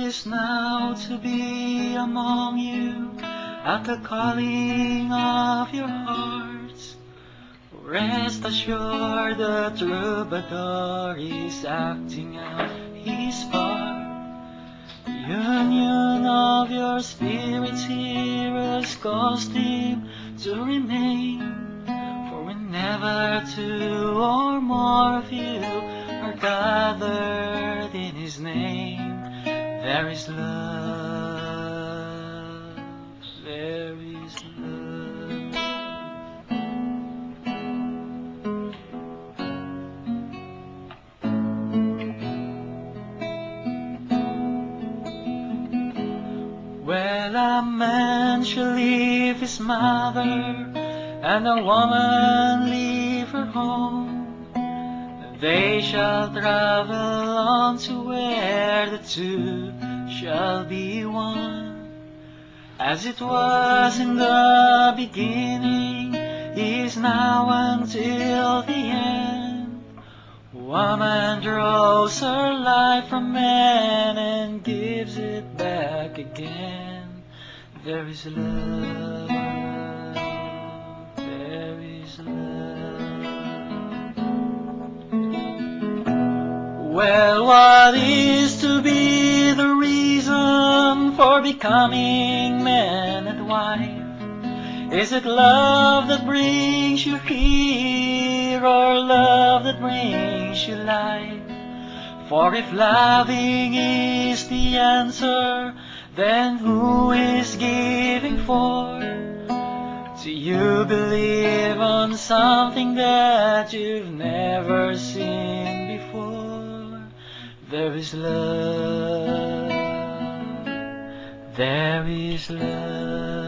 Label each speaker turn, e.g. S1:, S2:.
S1: pleased now to be among you at the calling of your hearts. Rest assured the troubadour is acting out his part. The union of your spirits here has caused him to remain. For whenever two or more of you are gathered in his name, there is love, there is love. Well, a man shall leave his mother, and a woman leave her home. They shall travel on to where the two shall be one. As it was in the beginning, is now until the end. Woman draws her life from man and gives it back again. There is love, there is love. Well, what is to be the reason for becoming man and wife? Is it love that brings you here, or love that brings you life? For if loving is the answer, then who is giving for? Do you believe on something that you've never seen before? There is love, there is love.